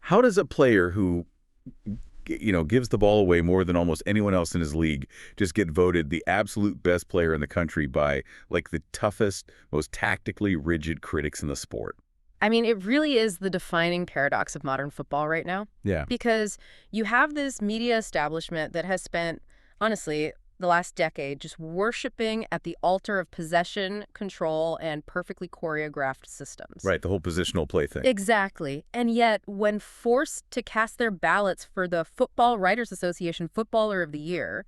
How does a player who, gives the ball away more than almost anyone else in his league just get voted the absolute best player in the country by, like, the toughest, most tactically rigid critics in the sport? I mean, it really is the defining paradox of modern football right now. Yeah. Because you have this media establishment that has spent, honestly, the last decade just worshiping at the altar of possession, control, and perfectly choreographed systems. Right, the whole positional play thing. Exactly. And yet, when forced to cast their ballots for the Football Writers Association Footballer of the Year,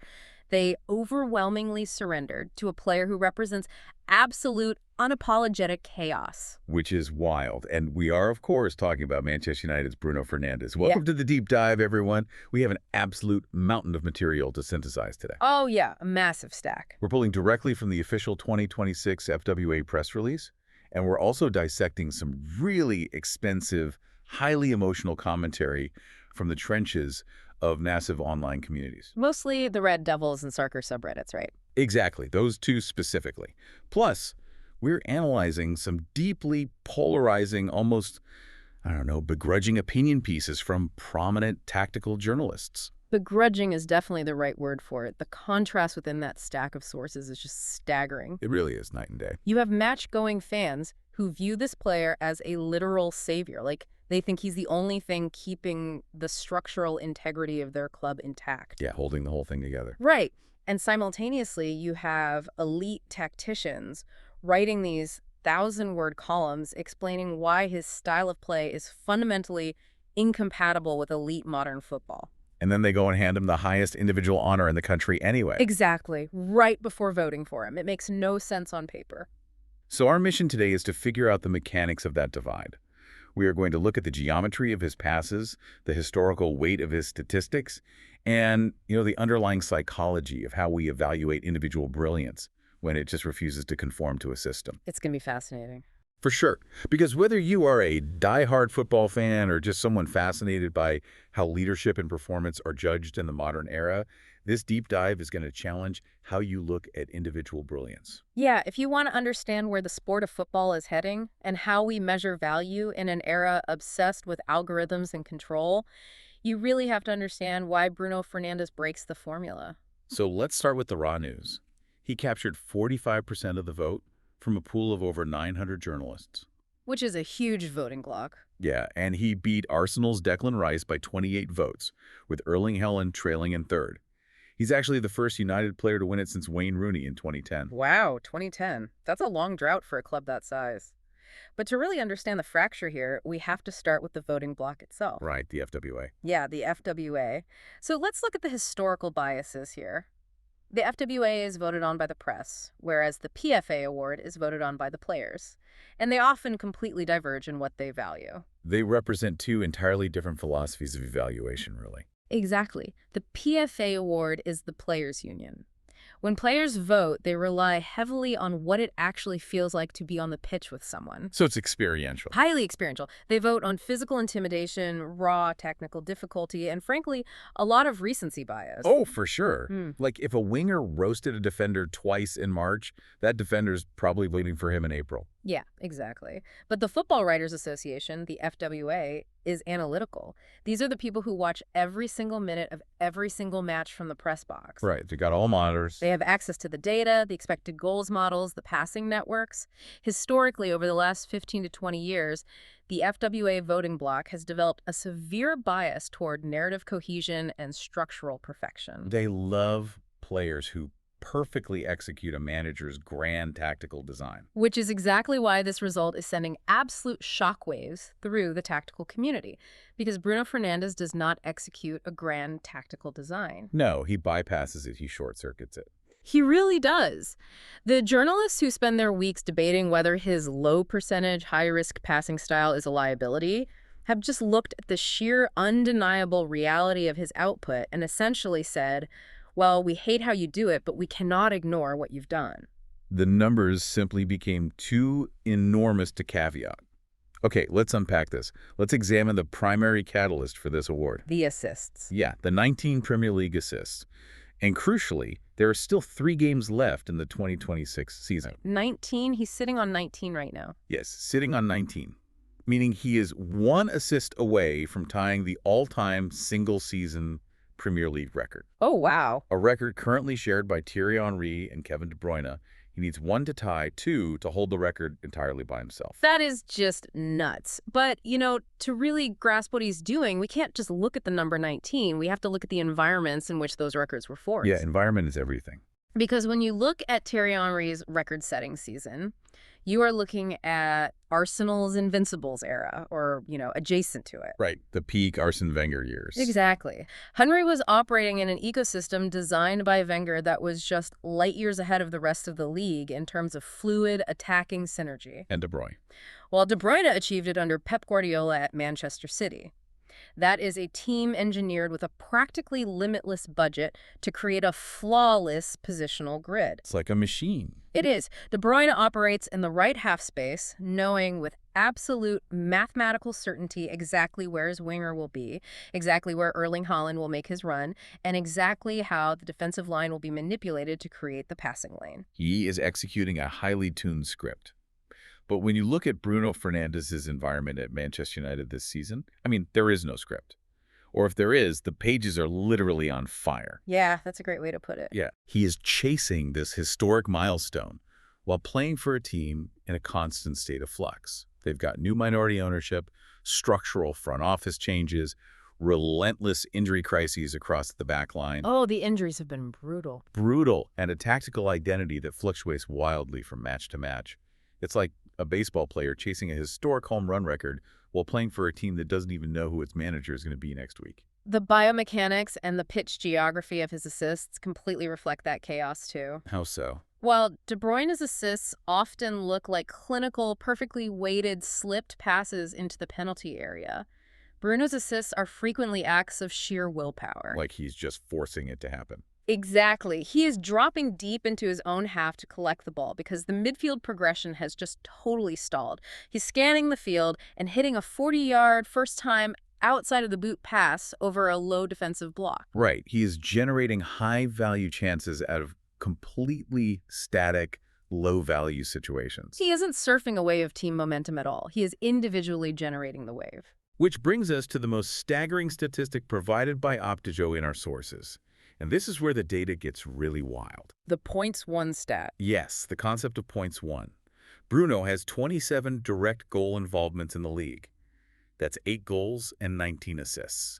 they overwhelmingly surrendered to a player who represents absolute, unapologetic chaos. Which is wild. And we are, of course, talking about Manchester United's Bruno Fernandes. Welcome to the deep dive, everyone. We have an absolute mountain of material to synthesize today. Oh, yeah, a massive stack. We're pulling directly from the official 2026 FWA press release, and we're also dissecting some really expensive, highly emotional commentary from the trenches of massive online communities. Mostly the Red Devils and soccer subreddits, right? Exactly, those two specifically. Plus, we're analyzing some deeply polarizing, almost, I don't know, begrudging opinion pieces from prominent tactical journalists. Begrudging is definitely the right word for it. The contrast within that stack of sources is just staggering. It really is night and day. You have match-going fans who view this player as a literal savior. Like, they think he's the only thing keeping the structural integrity of their club intact. Yeah, holding the whole thing together. Right. And simultaneously, you have elite tacticians writing these 1,000-word columns explaining why his style of play is fundamentally incompatible with elite modern football. And then they go and hand him the highest individual honor in the country anyway. Exactly. Right before voting for him. It makes no sense on paper. So our mission today is to figure out the mechanics of that divide. We are going to look at the geometry of his passes, the historical weight of his statistics, and, the underlying psychology of how we evaluate individual brilliance when it just refuses to conform to a system. It's going to be fascinating. For sure. Because whether you are a diehard football fan or just someone fascinated by how leadership and performance are judged in the modern era, this deep dive is going to challenge how you look at individual brilliance. Yeah, if you want to understand where the sport of football is heading and how we measure value in an era obsessed with algorithms and control, you really have to understand why Bruno Fernandes breaks the formula. So let's start with the raw news. He captured 45% of the vote from a pool of over 900 journalists. Which is a huge voting bloc. Yeah, and he beat Arsenal's Declan Rice by 28 votes, with Erling Haaland trailing in third. He's actually the first United player to win it since Wayne Rooney in 2010. Wow, 2010. That's a long drought for a club that size. But to really understand the fracture here, we have to start with the voting bloc itself. Right, the FWA. Yeah, the FWA. So let's look at the historical biases here. The FWA is voted on by the press, whereas the PFA award is voted on by the players. And they often completely diverge in what they value. They represent two entirely different philosophies of evaluation, really. Exactly. The PFA award is the players' union. When players vote, they rely heavily on what it actually feels like to be on the pitch with someone. So it's experiential. Highly experiential. They vote on physical intimidation, raw technical difficulty, and frankly, a lot of recency bias. Oh, for sure. Like if a winger roasted a defender twice in March, that defender's probably waiting for him in April. Yeah, exactly. But the Football Writers Association, the FWA, is analytical. These are the people who watch every single minute of every single match from the press box. Right, they got all monitors. They have access to the data, the expected goals models, the passing networks. Historically, over the last 15 to 20 years, the FWA voting bloc has developed a severe bias toward narrative cohesion and structural perfection. They love players who perfectly execute a manager's grand tactical design. Which is exactly why this result is sending absolute shockwaves through the tactical community, because Bruno Fernandes does not execute a grand tactical design. No, he bypasses it, he short-circuits it. He really does. The journalists who spend their weeks debating whether his low-percentage, high-risk passing style is a liability have just looked at the sheer undeniable reality of his output and essentially said, well, we hate how you do it, but we cannot ignore what you've done. The numbers simply became too enormous to caveat. Okay, let's unpack this. Let's examine the primary catalyst for this award. The assists. Yeah, the 19 Premier League assists. And crucially, there are still 3 games left in the 2026 season. 19? He's sitting on 19 right now. Yes, sitting on 19. meaning he is one assist away from tying the all-time single-season Premier League record. Oh, wow. A record currently shared by Thierry Henry and Kevin De Bruyne. He needs one to tie, two to hold the record entirely by himself. That is just nuts. But, to really grasp what he's doing, we can't just look at the number 19. We have to look at the environments in which those records were forged. Yeah, environment is everything. Because when you look at Thierry Henry's record-setting season, you are looking at Arsenal's Invincibles era, or, adjacent to it. Right, the peak Arsene Wenger years. Exactly. Henry was operating in an ecosystem designed by Wenger that was just light years ahead of the rest of the league in terms of fluid, attacking synergy. And De Bruyne. While De Bruyne achieved it under Pep Guardiola at Manchester City. That is a team engineered with a practically limitless budget to create a flawless positional grid. It's like a machine. It is. De Bruyne operates in the right half space, knowing with absolute mathematical certainty exactly where his winger will be, exactly where Erling Haaland will make his run, and exactly how the defensive line will be manipulated to create the passing lane. He is executing a highly tuned script. But when you look at Bruno Fernandes' environment at Manchester United this season, there is no script. Or if there is, the pages are literally on fire. Yeah, that's a great way to put it. Yeah. He is chasing this historic milestone while playing for a team in a constant state of flux. They've got new minority ownership, structural front office changes, relentless injury crises across the back line. Oh, the injuries have been brutal. Brutal, and a tactical identity that fluctuates wildly from match to match. It's like a baseball player chasing a historic home run record while playing for a team that doesn't even know who its manager is going to be next week. The biomechanics and the pitch geography of his assists completely reflect that chaos, too. How so? While De Bruyne's assists often look like clinical, perfectly weighted, slipped passes into the penalty area, Bruno's assists are frequently acts of sheer willpower. Like he's just forcing it to happen. Exactly. He is dropping deep into his own half to collect the ball because the midfield progression has just totally stalled. He's scanning the field and hitting a 40-yard first-time outside of the boot pass over a low defensive block. Right. He is generating high-value chances out of completely static, low-value situations. He isn't surfing a wave of team momentum at all. He is individually generating the wave. Which brings us to the most staggering statistic provided by Optijo in our sources. And this is where the data gets really wild. The points won stat. Yes, the concept of points won. Bruno has 27 direct goal involvements in the league. That's 8 goals and 19 assists.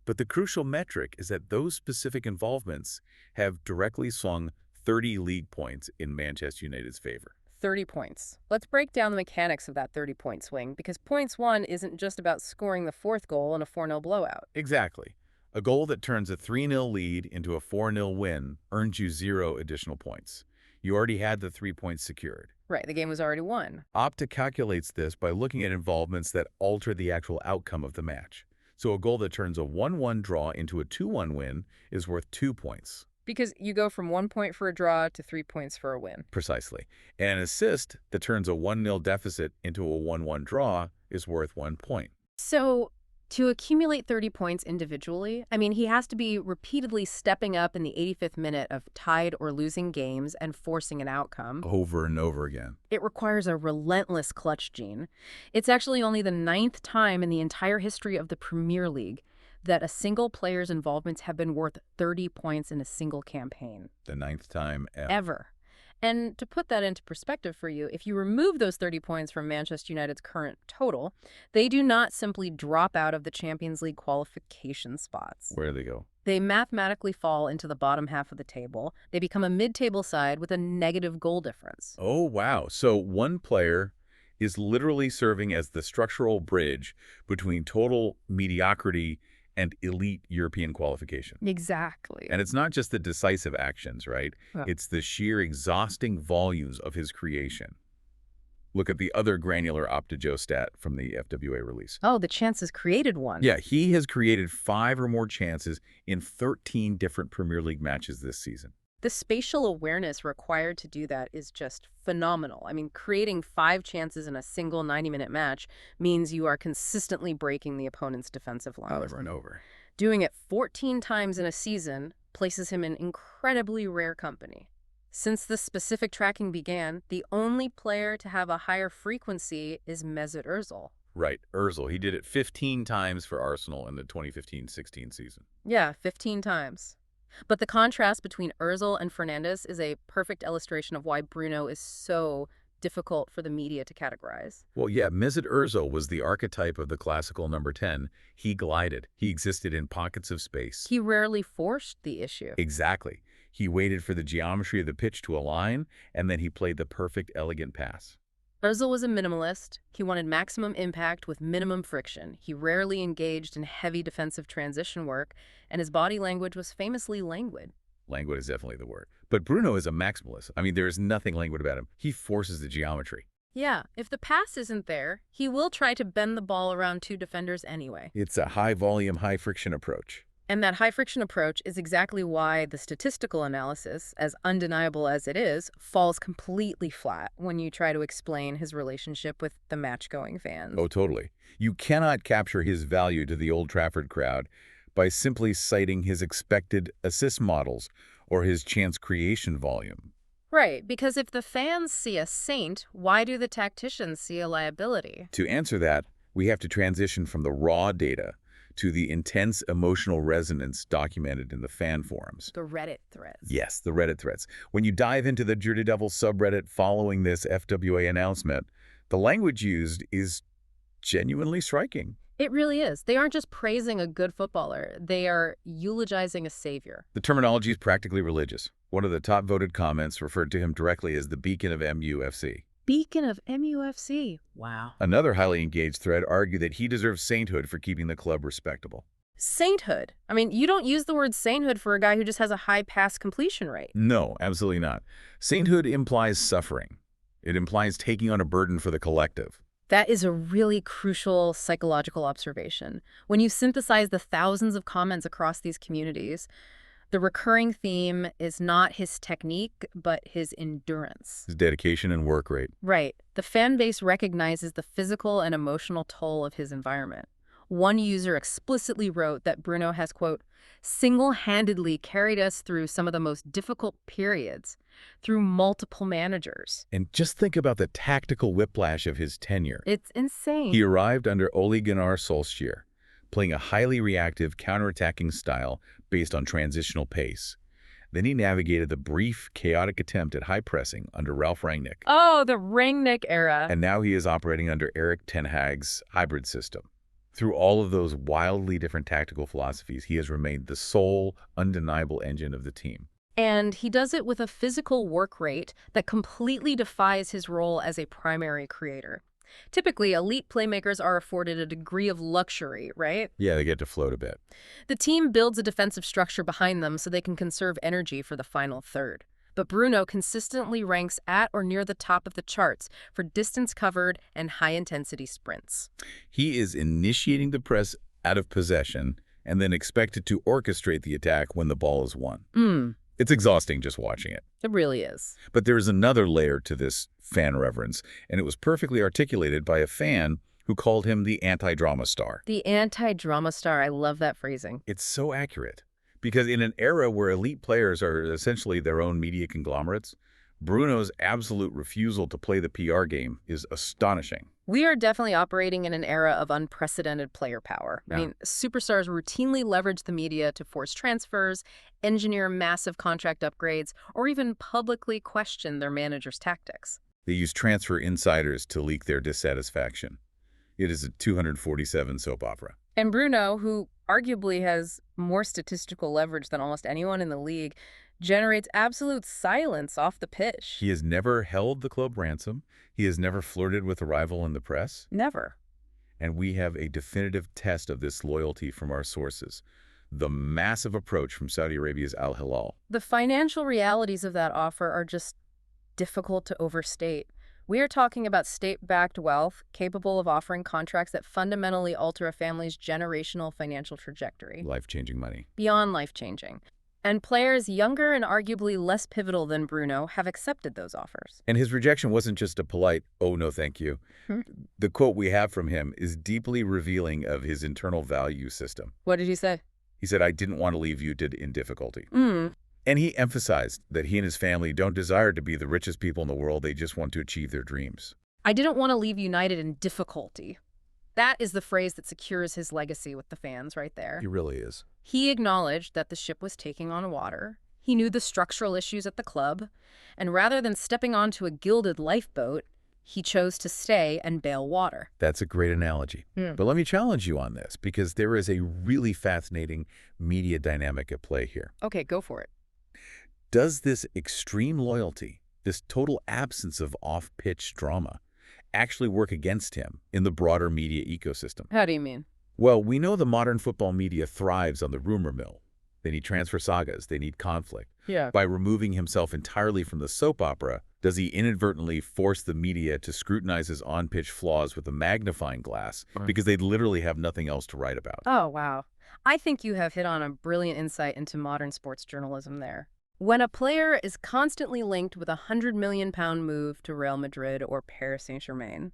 But the crucial metric is that those specific involvements have directly swung 30 league points in Manchester United's favor. 30 points. Let's break down the mechanics of that 30-point swing, because points won isn't just about scoring the 4th goal in a 4-0 blowout. Exactly. A goal that turns a 3-0 lead into a 4-0 win earns you 0 additional points. You already had the 3 points secured. Right, the game was already won. Opta calculates this by looking at involvements that alter the actual outcome of the match. So a goal that turns a 1-1 draw into a 2-1 win is worth 2 points. Because you go from 1 point for a draw to 3 points for a win. Precisely. And an assist that turns a 1-0 deficit into a 1-1 draw is worth 1 point. So to accumulate 30 points individually, he has to be repeatedly stepping up in the 85th minute of tied or losing games and forcing an outcome. Over and over again. It requires a relentless clutch gene. It's actually only the 9th time in the entire history of the Premier League that a single player's involvements have been worth 30 points in a single campaign. The 9th time ever. And to put that into perspective for you, if you remove those 30 points from Manchester United's current total, they do not simply drop out of the Champions League qualification spots. Where do they go? They mathematically fall into the bottom half of the table. They become a mid-table side with a negative goal difference. Oh, wow. So one player is literally serving as the structural bridge between total mediocrity and elite European qualification. Exactly. And it's not just the decisive actions, right? Yeah. It's the sheer exhausting volumes of his creation. Look at the other granular Optijo stat from the FWA release. Oh, the chances created one. Yeah, he has created 5 or more chances in 13 different Premier League matches this season. The spatial awareness required to do that is just phenomenal. Creating 5 chances in a single 90-minute match means you are consistently breaking the opponent's defensive line. Over and over. Doing it 14 times in a season places him in incredibly rare company. Since this specific tracking began, the only player to have a higher frequency is Mesut Ozil. Right, Ozil. He did it 15 times for Arsenal in the 2015-16 season. Yeah, 15 times. But the contrast between Ozil and Fernandes is a perfect illustration of why Bruno is so difficult for the media to categorize. Well, yeah, Mesut Ozil was the archetype of the classical number 10. He glided. He existed in pockets of space. He rarely forced the issue. Exactly. He waited for the geometry of the pitch to align, and then he played the perfect, elegant pass. Ozil was a minimalist. He wanted maximum impact with minimum friction. He rarely engaged in heavy defensive transition work, and his body language was famously languid. Languid is definitely the word. But Bruno is a maximalist. I mean, there is nothing languid about him. He forces the geometry. Yeah, if the pass isn't there, he will try to bend the ball around two defenders anyway. It's a high-volume, high-friction approach. And that high-friction approach is exactly why the statistical analysis, as undeniable as it is, falls completely flat when you try to explain his relationship with the match-going fans. Oh, totally. You cannot capture his value to the Old Trafford crowd by simply citing his expected assist models or his chance creation volume. Right, because if the fans see a saint, why do the tacticians see a liability? To answer that, we have to transition from the raw data to the intense emotional resonance documented in the fan forums. The Reddit threads. Yes, the Reddit threads. When you dive into the Dirty Devil subreddit following this FWA announcement, the language used is genuinely striking. It really is. They aren't just praising a good footballer. They are eulogizing a savior. The terminology is practically religious. One of the top voted comments referred to him directly as the beacon of MUFC. Beacon of MUFC. Wow. Another highly engaged thread argued that he deserves sainthood for keeping the club respectable. Sainthood. I mean, you don't use the word sainthood for a guy who just has a high pass completion rate. No, absolutely not. Sainthood implies suffering. It implies taking on a burden for the collective. That is a really crucial psychological observation. When you synthesize the thousands of comments across these communities, the recurring theme is not his technique, but his endurance. His dedication and work rate. Right. The fan base recognizes the physical and emotional toll of his environment. One user explicitly wrote that Bruno has, quote, single-handedly carried us through some of the most difficult periods, through multiple managers. And just think about the tactical whiplash of his tenure. It's insane. He arrived under Ole Gunnar Solskjaer, playing a highly reactive, counterattacking style based on transitional pace. Then he navigated the brief, chaotic attempt at high pressing under Ralf Rangnick. Oh, the Rangnick era. And now he is operating under Erik ten Hag's hybrid system. Through all of those wildly different tactical philosophies, he has remained the sole, undeniable engine of the team. And he does it with a physical work rate that completely defies his role as a primary creator. Typically, elite playmakers are afforded a degree of luxury, right? Yeah, they get to float a bit. The team builds a defensive structure behind them so they can conserve energy for the final third. But Bruno consistently ranks at or near the top of the charts for distance covered and high-intensity sprints. He is initiating the press out of possession and then expected to orchestrate the attack when the ball is won. It's exhausting just watching it. It really is. But there is another layer to this fan reverence, and it was perfectly articulated by a fan who called him the anti-drama star. The anti-drama star. I love that phrasing. It's so accurate. Because in an era where elite players are essentially their own media conglomerates, Bruno's absolute refusal to play the PR game is astonishing. We are definitely operating in an era of unprecedented player power. Yeah. I mean, superstars routinely leverage the media to force transfers, engineer massive contract upgrades, or even publicly question their manager's tactics. They use transfer insiders to leak their dissatisfaction. It is a 247 soap opera. And Bruno, who arguably has more statistical leverage than almost anyone in the league, generates absolute silence off the pitch. He has never held the club ransom. He has never flirted with a rival in the press. Never. And we have a definitive test of this loyalty from our sources. The massive approach from Saudi Arabia's Al Hilal. The financial realities of that offer are just difficult to overstate. We are talking about state-backed wealth capable of offering contracts that fundamentally alter a family's generational financial trajectory. Life-changing money. Beyond life-changing. And players younger and arguably less pivotal than Bruno have accepted those offers. And his rejection wasn't just a polite, oh, no, thank you. The quote we have from him is deeply revealing of his internal value system. What did he say? He said, I didn't want to leave you in difficulty. And he emphasized that he and his family don't desire to be the richest people in the world. They just want to achieve their dreams. I didn't want to leave United in difficulty. That is the phrase that secures his legacy with the fans right there. He really is. He acknowledged that the ship was taking on water. He knew the structural issues at the club, and rather than stepping onto a gilded lifeboat, he chose to stay and bail water. That's a great analogy. But let me challenge you on this, because there is a really fascinating media dynamic at play here. Okay, go for it. Does this extreme loyalty, this total absence of off-pitch drama, actually work against him in the broader media ecosystem? How do you mean? Well, we know the modern football media thrives on the rumor mill. They need transfer sagas. They need conflict. Yeah. By removing himself entirely from the soap opera, does he inadvertently force the media to scrutinize his on-pitch flaws with a magnifying glass because they literally have nothing else to write about? Oh, wow. I think you have hit on a brilliant insight into modern sports journalism there. When a player is constantly linked with a £100 million move to Real Madrid or Paris Saint-Germain,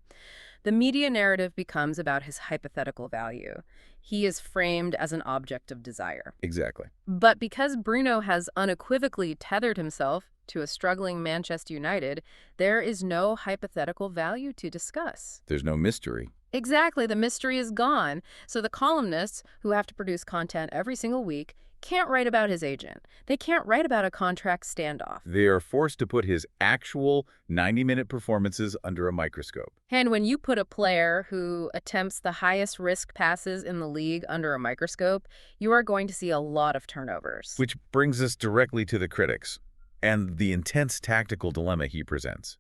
the media narrative becomes about his hypothetical value. He is framed as an object of desire. Exactly. But because Bruno has unequivocally tethered himself to a struggling Manchester United, there is no hypothetical value to discuss. There's no mystery. Exactly, the mystery is gone. So the columnists, who have to produce content every single week, can't write about his agent. They can't write about a contract standoff. They are forced to put his actual 90-minute performances under a microscope. And when you put a player who attempts the highest risk passes in the league under a microscope, you are going to see a lot of turnovers. Which brings us directly to the critics and the intense tactical dilemma he presents.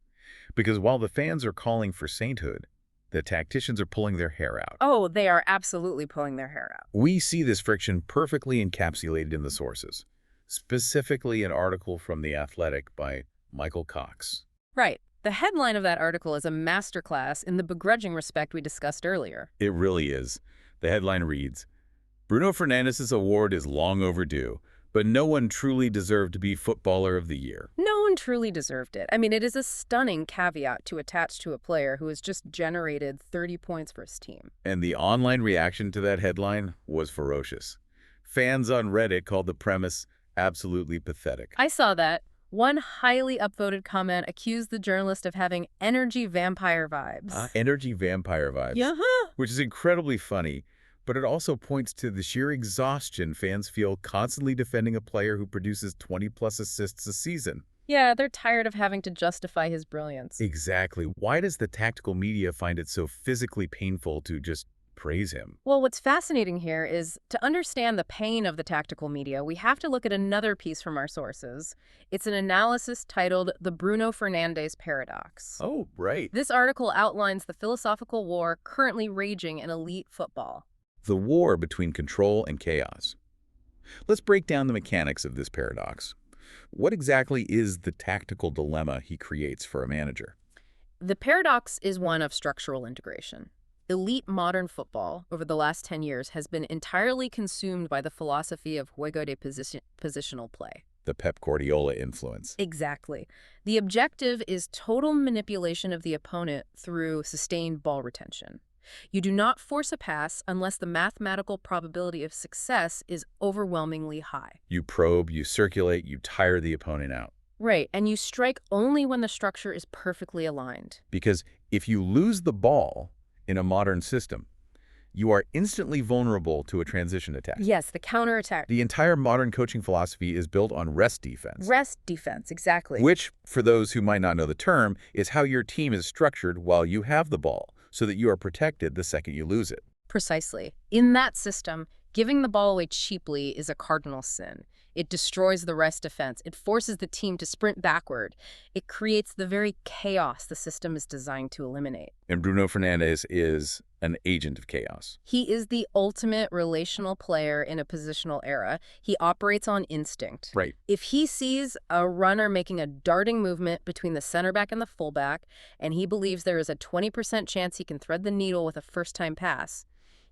Because while the fans are calling for sainthood, the tacticians are pulling their hair out. Oh, they are absolutely pulling their hair out. We see this friction perfectly encapsulated in the sources, specifically an article from The Athletic by Michael Cox. Right. The headline of that article is a masterclass in the begrudging respect we discussed earlier. It really is. The headline reads, "Bruno Fernandes' award is long overdue, but no one truly deserved to be Footballer of the Year." No one truly deserved it. I mean, it is a stunning caveat to attach to a player who has just generated 30 points for his team. And the online reaction to that headline was ferocious. Fans on Reddit called the premise absolutely pathetic. I saw that. One highly upvoted comment accused the journalist of having energy vampire vibes. Energy vampire vibes. Yeah. Which is incredibly funny, but it also points to the sheer exhaustion fans feel constantly defending a player who produces 20-plus assists a season. Yeah, they're tired of having to justify his brilliance. Exactly. Why does the tactical media find it so physically painful to just praise him? Well, what's fascinating here is to understand the pain of the tactical media, we have to look at another piece from our sources. It's an analysis titled The Bruno Fernandes Paradox. Oh, right. This article outlines the philosophical war currently raging in elite football. The war between control and chaos. Let's break down the mechanics of this paradox. What exactly is the tactical dilemma he creates for a manager? The paradox is one of structural integration. Elite modern football, over the last 10 years, has been entirely consumed by the philosophy of juego de positional play. The Pep Guardiola influence. Exactly. The objective is total manipulation of the opponent through sustained ball retention. You do not force a pass unless the mathematical probability of success is overwhelmingly high. You probe, you circulate, you tire the opponent out. Right, and you strike only when the structure is perfectly aligned. Because if you lose the ball in a modern system, you are instantly vulnerable to a transition attack. Yes, the counterattack. The entire modern coaching philosophy is built on rest defense. Rest defense, exactly. Which, for those who might not know the term, is how your team is structured while you have the ball, so that you are protected the second you lose it. Precisely. In that system, giving the ball away cheaply is a cardinal sin. It destroys the rest defense. It forces the team to sprint backward. It creates the very chaos the system is designed to eliminate. And Bruno Fernandes is an agent of chaos. He is the ultimate relational player in a positional era. He operates on instinct. Right. If he sees a runner making a darting movement between the center back and the fullback, and he believes there is a 20% chance he can thread the needle with a first-time pass,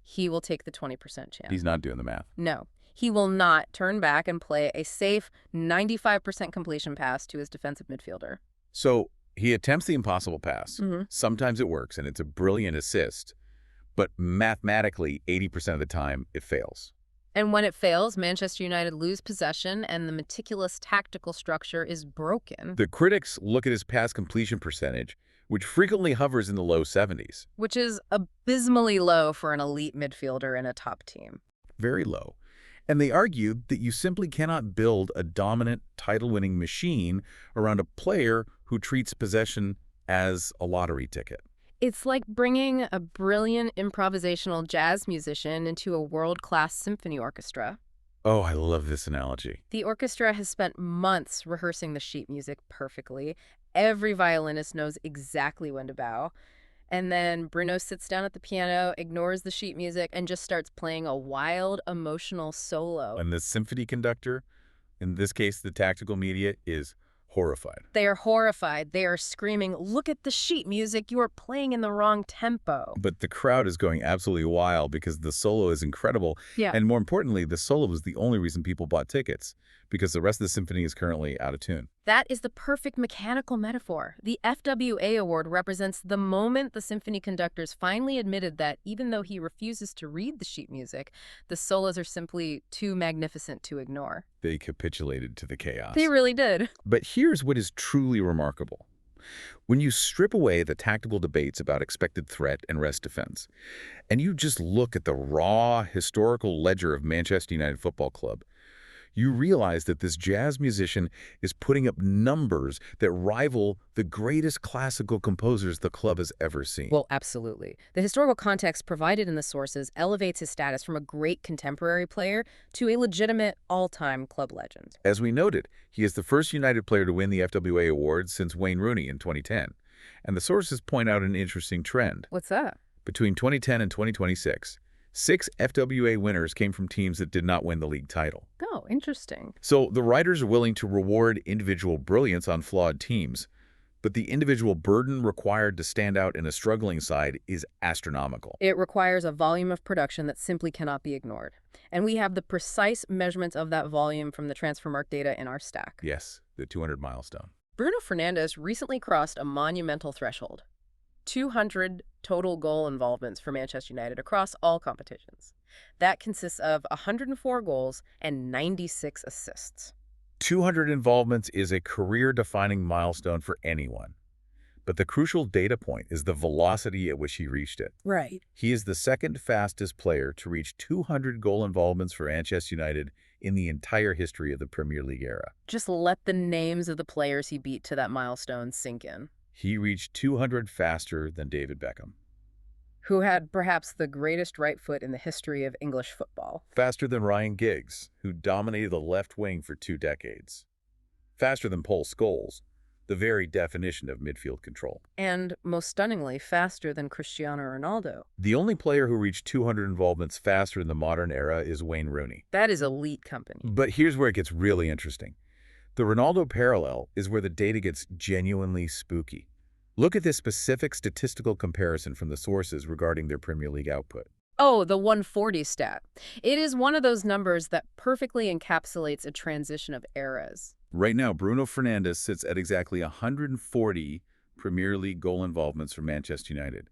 he will take the 20% chance. He's not doing the math. No. He will not turn back and play a safe 95% completion pass to his defensive midfielder. So he attempts the impossible pass. Sometimes it works, and it's a brilliant assist. But mathematically, 80% of the time, it fails. And when it fails, Manchester United lose possession, and the meticulous tactical structure is broken. The critics look at his pass completion percentage, which frequently hovers in the low 70s. which is abysmally low for an elite midfielder in a top team. Very low. And they argued that you simply cannot build a dominant, title-winning machine around a player who treats possession as a lottery ticket. It's like bringing a brilliant improvisational jazz musician into a world-class symphony orchestra. Oh, I love this analogy. The orchestra has spent months rehearsing the sheet music perfectly. Every violinist knows exactly when to bow. And then Bruno sits down at the piano, ignores the sheet music, and just starts playing a wild, emotional solo. And the symphony conductor, in this case the tactical media, is horrified. They are horrified. They are screaming, "Look at the sheet music. You are playing in the wrong tempo." But the crowd is going absolutely wild because the solo is incredible. Yeah. And more importantly, the solo was the only reason people bought tickets, because the rest of the symphony is currently out of tune. That is the perfect mechanical metaphor. The FWA award represents the moment the symphony conductors finally admitted that even though he refuses to read the sheet music, the solos are simply too magnificent to ignore. They capitulated to the chaos. They really did. But here's what is truly remarkable. When you strip away the tactical debates about expected threat and rest defense, and you just look at the raw historical ledger of Manchester United Football Club, you realize that this jazz musician is putting up numbers that rival the greatest classical composers the club has ever seen. Well, absolutely. The historical context provided in the sources elevates his status from a great contemporary player to a legitimate all-time club legend. As we noted, he is the first United player to win the FWA award since Wayne Rooney in 2010. And the sources point out an interesting trend. What's that? Between 2010 and 2026, 6 FWA winners came from teams that did not win the league title. Oh, interesting. So the writers are willing to reward individual brilliance on flawed teams, but the individual burden required to stand out in a struggling side is astronomical. It requires a volume of production that simply cannot be ignored. And we have the precise measurements of that volume from the Transfermarkt data in our stack. Yes, the 200 milestone. Bruno Fernandes recently crossed a monumental threshold. 200 total goal involvements for Manchester United across all competitions. That consists of 104 goals and 96 assists. 200 involvements is a career-defining milestone for anyone. But the crucial data point is the velocity at which he reached it. Right. He is the second fastest player to reach 200 goal involvements for Manchester United in the entire history of the Premier League era. Just let the names of the players he beat to that milestone sink in. He reached 200 faster than David Beckham. Who had perhaps the greatest right foot in the history of English football. Faster than Ryan Giggs, who dominated the left wing for 2 decades. Faster than Paul Scholes, the very definition of midfield control. And, most stunningly, faster than Cristiano Ronaldo. The only player who reached 200 involvements faster in the modern era is Wayne Rooney. That is elite company. But here's where it gets really interesting. The Ronaldo parallel is where the data gets genuinely spooky. Look at this specific statistical comparison from the sources regarding their Premier League output. Oh, the 140 stat. It is one of those numbers that perfectly encapsulates a transition of eras. Right now, Bruno Fernandes sits at exactly 140 Premier League goal involvements for Manchester United.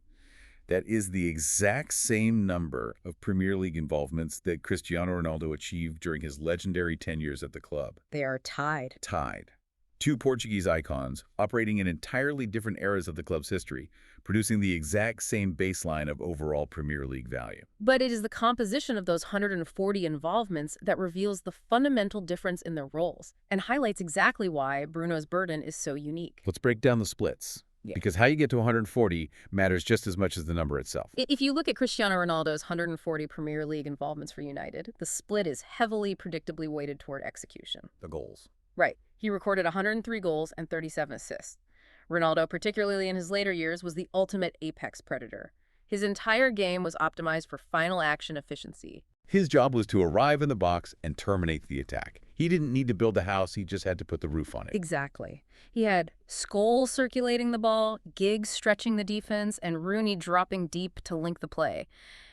That is the exact same number of Premier League involvements that Cristiano Ronaldo achieved during his legendary 10 years at the club. They are tied. Tied. 2 Portuguese icons operating in entirely different eras of the club's history, producing the exact same baseline of overall Premier League value. But it is the composition of those 140 involvements that reveals the fundamental difference in their roles and highlights exactly why Bruno's burden is so unique. Let's break down the splits. Yeah. Because how you get to 140 matters just as much as the number itself. If you look at Cristiano Ronaldo's 140 Premier League involvements for United, the split is heavily predictably weighted toward execution. The goals. Right. He recorded 103 goals and 37 assists. Ronaldo, particularly in his later years, was the ultimate apex predator. His entire game was optimized for final action efficiency. His job was to arrive in the box and terminate the attack. He didn't need to build a house, he just had to put the roof on it. Exactly. He had Scholes circulating the ball, Giggs stretching the defense, and Rooney dropping deep to link the play.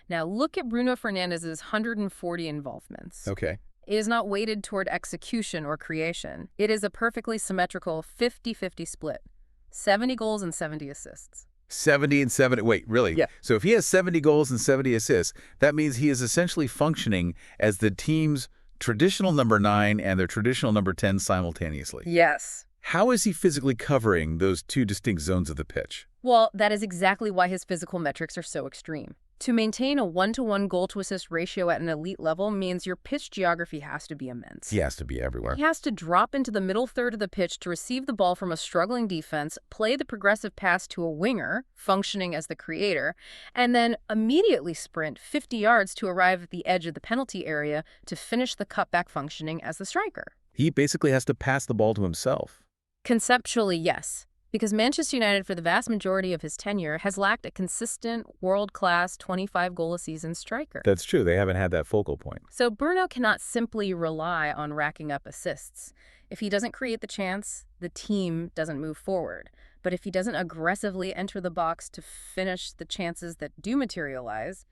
Now look at Bruno Fernandes' 140 involvements. Okay. It is not weighted toward execution or creation. It is a perfectly symmetrical 50-50 split. 70 goals and 70 assists. 70 and 70. Wait, really? Yeah. So if he has 70 goals and 70 assists, that means he is essentially functioning as the team's traditional number 9 and their traditional number 10 simultaneously. Yes. How is he physically covering those two distinct zones of the pitch? Well, that is exactly why his physical metrics are so extreme. To maintain a 1-to-1 goal-to-assist ratio at an elite level means your pitch geography has to be immense. He has to be everywhere. He has to drop into the middle third of the pitch to receive the ball from a struggling defense, play the progressive pass to a winger, functioning as the creator, and then immediately sprint 50 yards to arrive at the edge of the penalty area to finish the cutback functioning as the striker. He basically has to pass the ball to himself. Conceptually, yes. Because Manchester United, for the vast majority of his tenure, has lacked a consistent, world-class 25-goal-a-season striker. That's true. They haven't had that focal point. So Bruno cannot simply rely on racking up assists. If he doesn't create the chance, the team doesn't move forward. But if he doesn't aggressively enter the box to finish the chances that do materialize,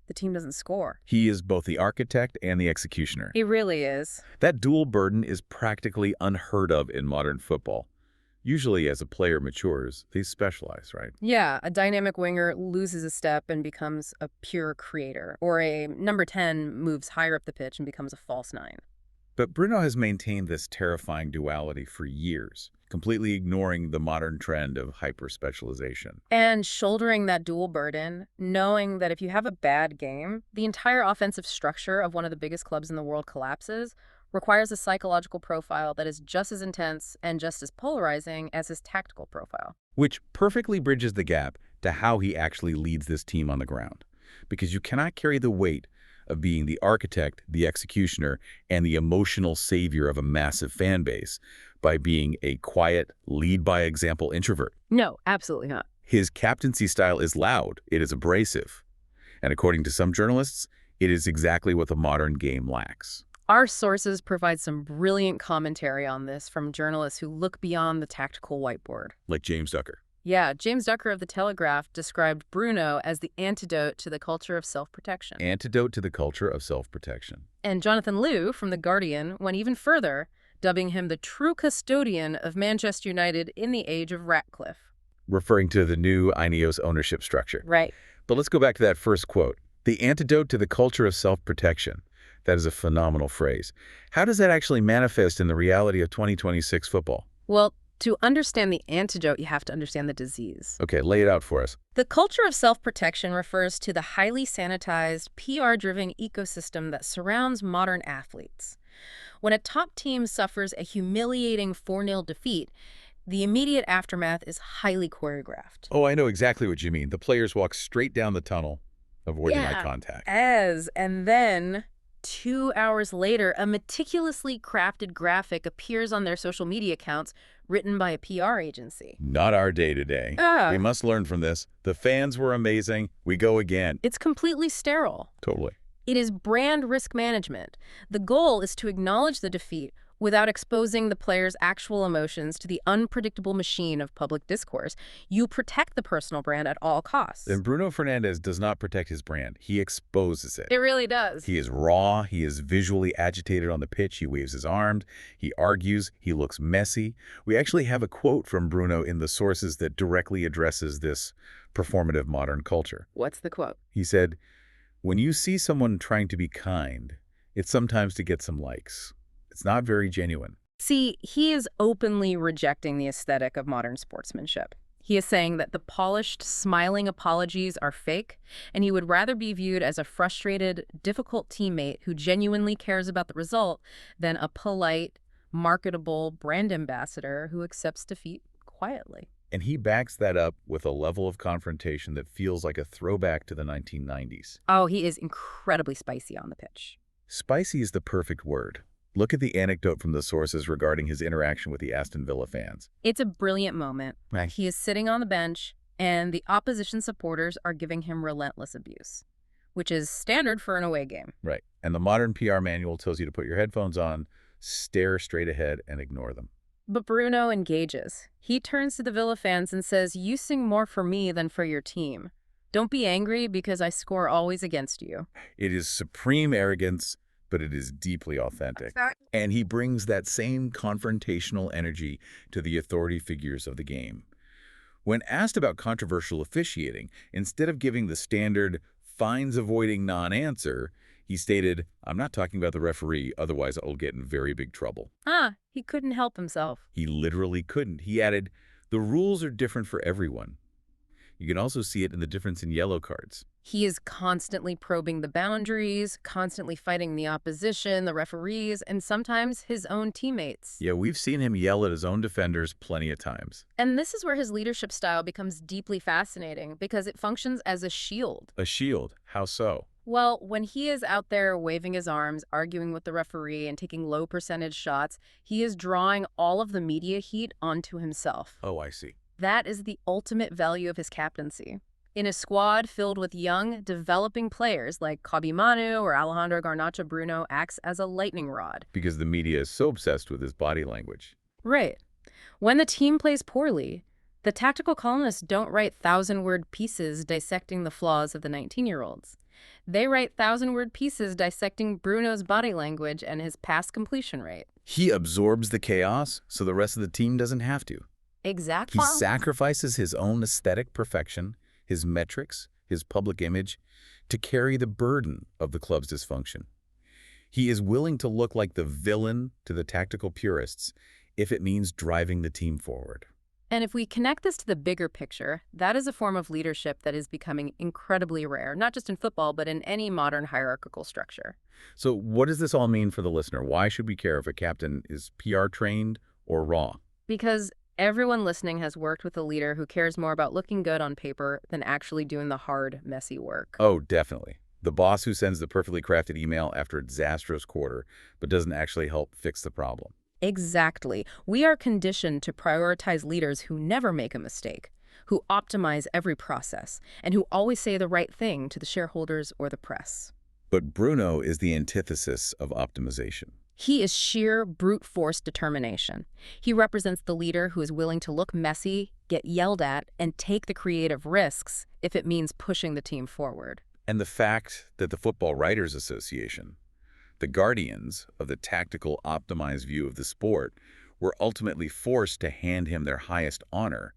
the team doesn't score. He is both the architect and the executioner. He really is. That dual burden is practically unheard of in modern football. Usually, as a player matures, they specialize, right? Yeah, a dynamic winger loses a step and becomes a pure creator, or a number 10 moves higher up the pitch and becomes a false 9. But Bruno has maintained this terrifying duality for years, completely ignoring the modern trend of hyper-specialization. And shouldering that dual burden, knowing that if you have a bad game, the entire offensive structure of one of the biggest clubs in the world collapses, requires a psychological profile that is just as intense and just as polarizing as his tactical profile. Which perfectly bridges the gap to how he actually leads this team on the ground. Because you cannot carry the weight of being the architect, the executioner, and the emotional savior of a massive fan base by being a quiet, lead-by-example introvert. No, absolutely not. His captaincy style is loud, it is abrasive. And according to some journalists, it is exactly what the modern game lacks. Our sources provide some brilliant commentary on this from journalists who look beyond the tactical whiteboard. Like James Ducker. Yeah, James Ducker of The Telegraph described Bruno as the antidote to the culture of self-protection. Antidote to the culture of self-protection. And Jonathan Liew from The Guardian went even further, dubbing him the true custodian of Manchester United in the age of Ratcliffe. Referring to the new Ineos ownership structure. Right. But let's go back to that first quote. The antidote to the culture of self-protection. That is a phenomenal phrase. How does that actually manifest in the reality of 2026 football? Well, to understand the antidote, you have to understand the disease. Okay, lay it out for us. The culture of self-protection refers to the highly sanitized, PR-driven ecosystem that surrounds modern athletes. When a top team suffers a humiliating 4-0 defeat, the immediate aftermath is highly choreographed. Oh, I know exactly what you mean. The players walk straight down the tunnel, avoiding eye contact. And then 2 hours later, a meticulously crafted graphic appears on their social media accounts written by a PR agency. Not our day today. We must learn from this. The fans were amazing. We go again. It's completely sterile. Totally. It is brand risk management. The goal is to acknowledge the defeat without exposing the player's actual emotions to the unpredictable machine of public discourse. You protect the personal brand at all costs. And Bruno Fernandes does not protect his brand. He exposes it. It really does. He is raw. He is visually agitated on the pitch. He waves his arms. He argues. He looks messy. We actually have a quote from Bruno in the sources that directly addresses this performative modern culture. What's the quote? He said, "When you see someone trying to be kind, it's sometimes to get some likes. It's not very genuine." See, he is openly rejecting the aesthetic of modern sportsmanship. He is saying that the polished, smiling apologies are fake, and he would rather be viewed as a frustrated, difficult teammate who genuinely cares about the result than a polite, marketable brand ambassador who accepts defeat quietly. And he backs that up with a level of confrontation that feels like a throwback to the 1990s. Oh, he is incredibly spicy on the pitch. Spicy is the perfect word. Look at the anecdote from the sources regarding his interaction with the Aston Villa fans. It's a brilliant moment. Right. He is sitting on the bench, and the opposition supporters are giving him relentless abuse, which is standard for an away game. Right. And the modern PR manual tells you to put your headphones on, stare straight ahead, and ignore them. But Bruno engages. He turns to the Villa fans and says, "You sing more for me than for your team. Don't be angry because I score always against you." It is supreme arrogance, but it is deeply authentic. And he brings that same confrontational energy to the authority figures of the game. When asked about controversial officiating, instead of giving the standard fines-avoiding non-answer, He stated, "I'm not talking about the referee, otherwise I'll get in very big trouble." He couldn't help himself. He literally couldn't. He added, "The rules are different for everyone." You can also see it in the difference in yellow cards. He is constantly probing the boundaries, constantly fighting the opposition, the referees, and sometimes his own teammates. Yeah, we've seen him yell at his own defenders plenty of times. And this is where his leadership style becomes deeply fascinating because it functions as a shield. A shield. How so? Well, when he is out there waving his arms, arguing with the referee, and taking low percentage shots, he is drawing all of the media heat onto himself. Oh, I see. That is the ultimate value of his captaincy. In a squad filled with young, developing players like Kobbie Manu or Alejandro Garnacho Bruno acts as a lightning rod. Because the media is so obsessed with his body language. Right. When the team plays poorly, the tactical columnists don't write thousand-word pieces dissecting the flaws of the 19-year-olds. They write thousand-word pieces dissecting Bruno's body language and his pass completion rate. He absorbs the chaos so the rest of the team doesn't have to. Exactly. He sacrifices his own aesthetic perfection, his metrics, his public image, to carry the burden of the club's dysfunction. He is willing to look like the villain to the tactical purists if it means driving the team forward. And if we connect this to the bigger picture, that is a form of leadership that is becoming incredibly rare, not just in football, but in any modern hierarchical structure. So what does this all mean for the listener? Why should we care if a captain is PR trained or raw? Because everyone listening has worked with a leader who cares more about looking good on paper than actually doing the hard, messy work. Oh, definitely. The boss who sends the perfectly crafted email after a disastrous quarter, but doesn't actually help fix the problem. Exactly. We are conditioned to prioritize leaders who never make a mistake, who optimize every process, and who always say the right thing to the shareholders or the press. But Bruno is the antithesis of optimization. He is sheer brute force determination. He represents the leader who is willing to look messy, get yelled at, and take the creative risks if it means pushing the team forward. And the fact that the Football Writers Association, the guardians of the tactical optimized view of the sport, were ultimately forced to hand him their highest honor,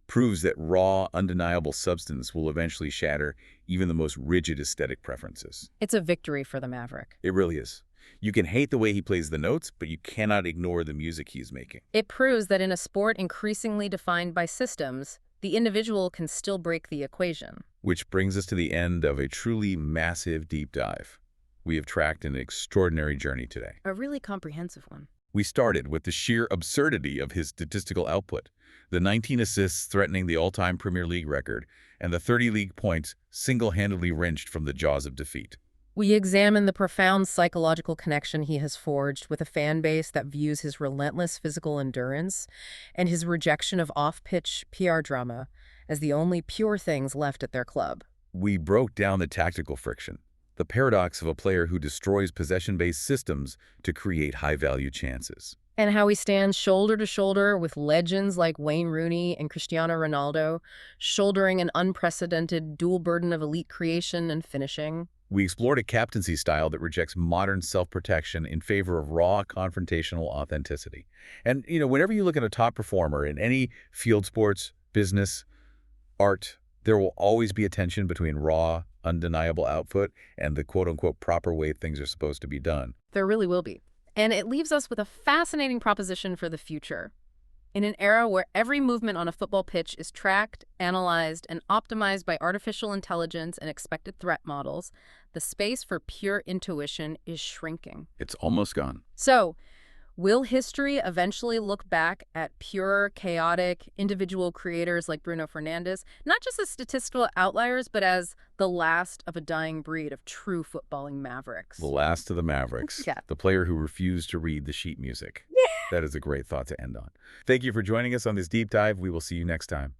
proves that raw, undeniable substance will eventually shatter even the most rigid aesthetic preferences. It's a victory for the Maverick. It really is. You can hate the way he plays the notes, but you cannot ignore the music he's making. It proves that in a sport increasingly defined by systems, the individual can still break the equation. Which brings us to the end of a truly massive deep dive. We have tracked an extraordinary journey today. A really comprehensive one. We started with the sheer absurdity of his statistical output, the 19 assists threatening the all-time Premier League record, and the 30 league points single-handedly wrenched from the jaws of defeat. We examine the profound psychological connection he has forged with a fan base that views his relentless physical endurance and his rejection of off-pitch PR drama as the only pure things left at their club. We broke down the tactical friction, the paradox of a player who destroys possession-based systems to create high-value chances. And how he stands shoulder to shoulder with legends like Wayne Rooney and Cristiano Ronaldo, shouldering an unprecedented dual burden of elite creation and finishing. We explored a captaincy style that rejects modern self-protection in favor of raw, confrontational authenticity. And, whenever you look at a top performer in any field sports, business, art, there will always be a tension between raw, undeniable output and the quote-unquote proper way things are supposed to be done. There really will be. And it leaves us with a fascinating proposition for the future. In an era where every movement on a football pitch is tracked, analyzed, and optimized by artificial intelligence and expected threat models, the space for pure intuition is shrinking. It's almost gone. So, will history eventually look back at pure, chaotic, individual creators like Bruno Fernandes, not just as statistical outliers, but as the last of a dying breed of true footballing mavericks? The last of the Mavericks. Yeah. The player who refused to read the sheet music. That is a great thought to end on. Thank you for joining us on this deep dive. We will see you next time.